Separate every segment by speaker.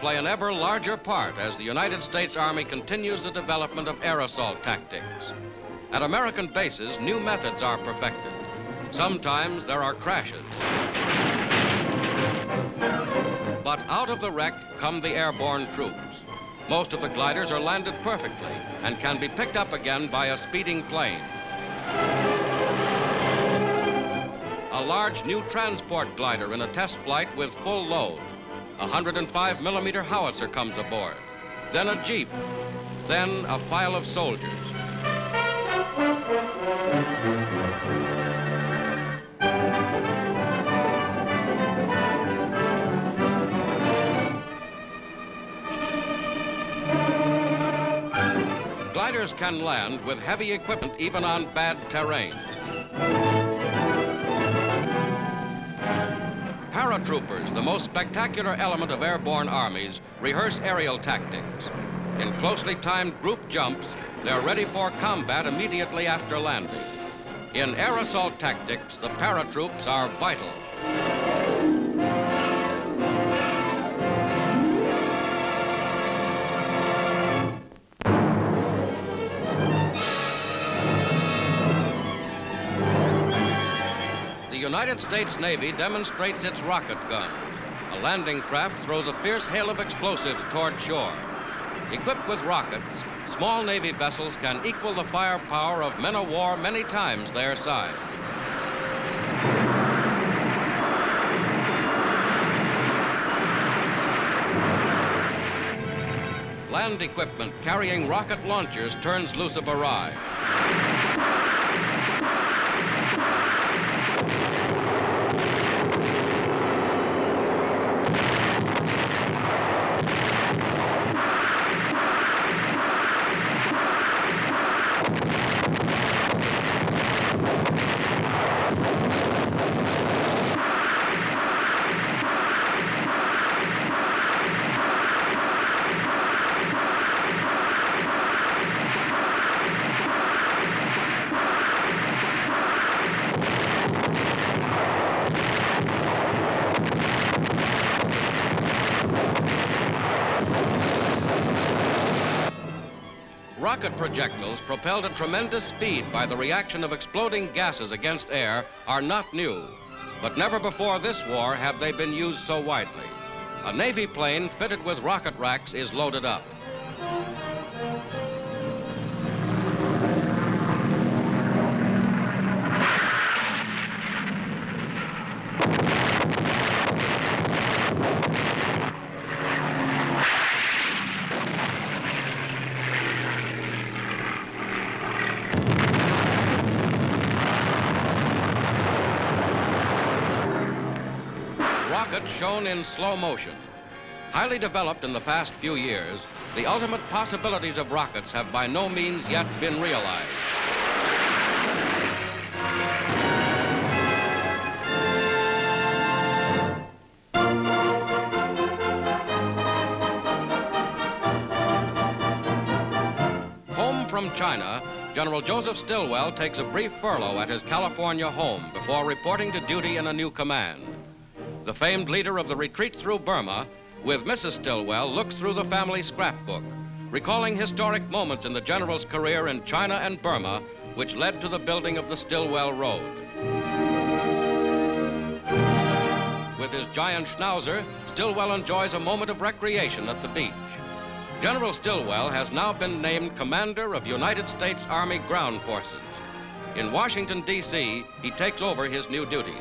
Speaker 1: play an ever larger part as the United States Army continues the development of air assault tactics. At American bases, new methods are perfected. Sometimes there are crashes. But out of the wreck come the airborne troops. Most of the gliders are landed perfectly and can be picked up again by a speeding plane. A large new transport glider in a test flight with full load. A 105mm howitzer comes aboard. Then a jeep. Then a file of soldiers. Gliders can land with heavy equipment even on bad terrain. Paratroopers, the most spectacular element of airborne armies, rehearse aerial tactics. In closely timed group jumps, they're ready for combat immediately after landing. In air assault tactics, the paratroops are vital. The United States Navy demonstrates its rocket guns. A landing craft throws a fierce hail of explosives toward shore. Equipped with rockets, small Navy vessels can equal the firepower of men of war many times their size. Land equipment carrying rocket launchers turns loose of awry. Rocket projectiles propelled at tremendous speed by the reaction of exploding gases against air are not new, but never before this war have they been used so widely. A Navy plane fitted with rocket racks is loaded up. Rockets shown in slow motion. Highly developed in the past few years, the ultimate possibilities of rockets have by no means yet been realized. Home from China, General Joseph Stilwell takes a brief furlough at his California home before reporting to duty in a new command. The famed leader of the retreat through Burma, with Mrs. Stilwell, looks through the family scrapbook, recalling historic moments in the general's career in China and Burma, which led to the building of the Stilwell Road. With his giant schnauzer, Stilwell enjoys a moment of recreation at the beach. General Stilwell has now been named Commander of United States Army Ground Forces. In Washington, D.C., he takes over his new duties.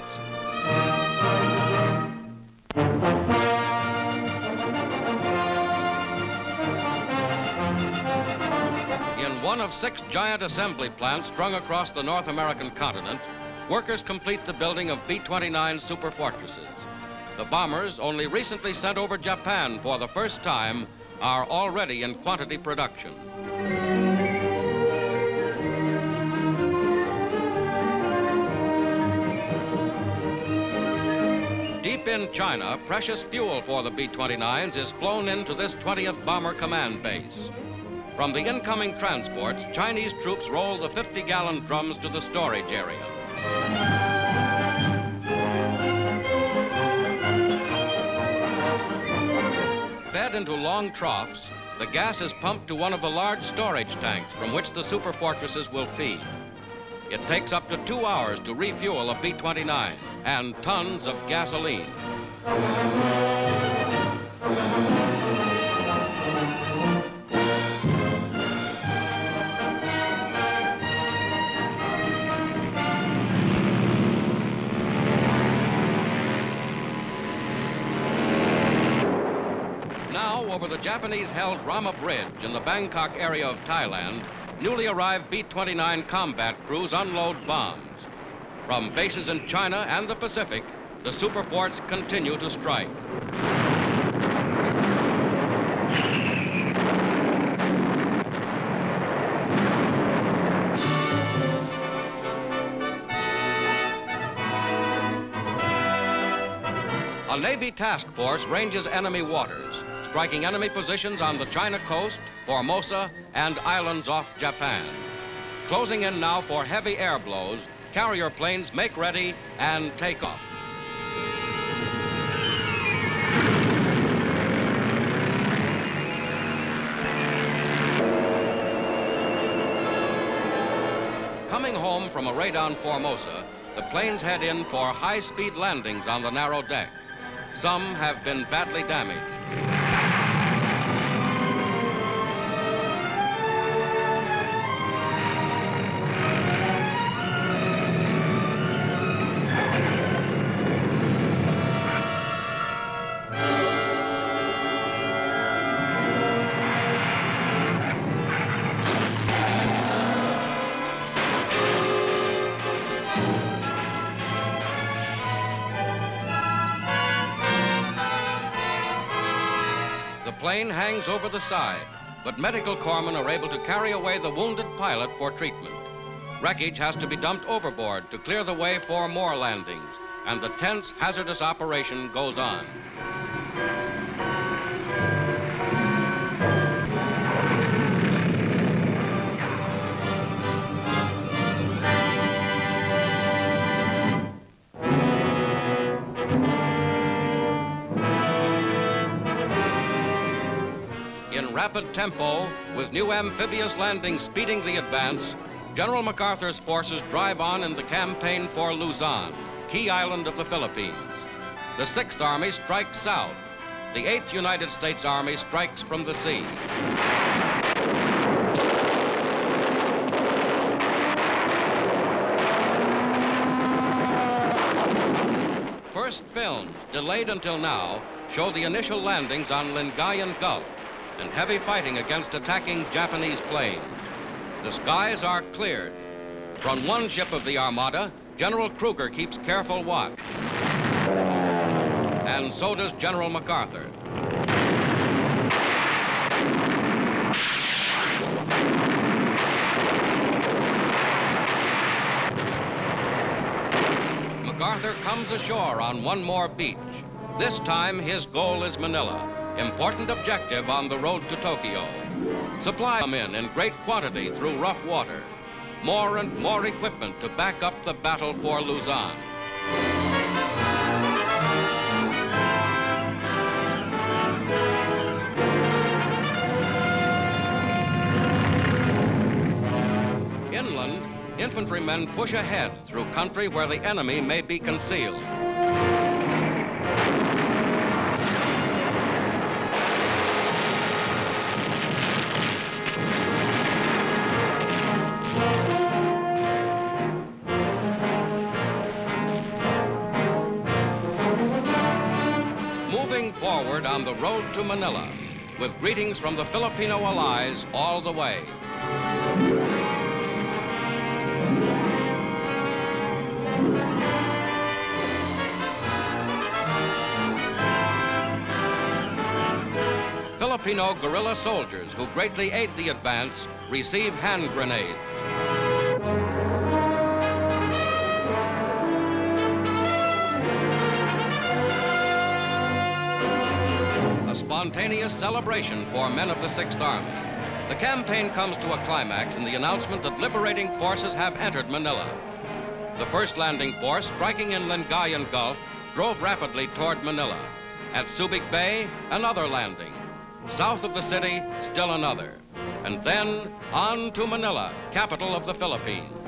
Speaker 1: In one of 6 giant assembly plants strung across the North American continent, workers complete the building of B-29 superfortresses. The bombers, only recently sent over Japan for the first time, are already in quantity production. Deep in China, precious fuel for the B-29s is flown into this 20th Bomber Command Base. From the incoming transports, Chinese troops roll the 50-gallon drums to the storage area. Fed fed into long troughs, the gas is pumped to one of the large storage tanks from which the superfortresses will feed. It takes up to 2 hours to refuel a B-29 and tons of gasoline. Over the Japanese-held Rama Bridge in the Bangkok area of Thailand, newly arrived B-29 combat crews unload bombs. From bases in China and the Pacific, the superforts continue to strike. A Navy task force ranges enemy waters, striking enemy positions on the China coast, Formosa, and islands off Japan. Closing in now for heavy air blows, carrier planes make ready and take off. Coming home from a raid on Formosa, the planes head in for high-speed landings on the narrow deck. Some have been badly damaged. The plane hangs over the side, but medical corpsmen are able to carry away the wounded pilot for treatment. Wreckage has to be dumped overboard to clear the way for more landings, and the tense, hazardous operation goes on. In rapid tempo, with new amphibious landings speeding the advance, General MacArthur's forces drive on in the campaign for Luzon, key island of the Philippines. The 6th Army strikes south. The 8th United States Army strikes from the sea. First films, delayed until now, show the initial landings on Lingayen Gulf and heavy fighting against attacking Japanese planes. The skies are cleared. From one ship of the Armada, General Krueger keeps careful watch. And so does General MacArthur. MacArthur comes ashore on one more beach. This time, his goal is Manila. Important objective on the road to Tokyo. Supplies come in great quantity through rough water. More and more equipment to back up the battle for Luzon. Inland, infantrymen push ahead through country where the enemy may be concealed. Forward on the road to Manila, with greetings from the Filipino allies all the way. Filipino guerrilla soldiers who greatly aid the advance receive hand grenades. Spontaneous celebration for men of the 6th Army. The campaign comes to a climax in the announcement that liberating forces have entered Manila. The first landing force, striking in Lingayen Gulf, drove rapidly toward Manila. At Subic Bay, another landing. South of the city, still another. And then on to Manila, capital of the Philippines.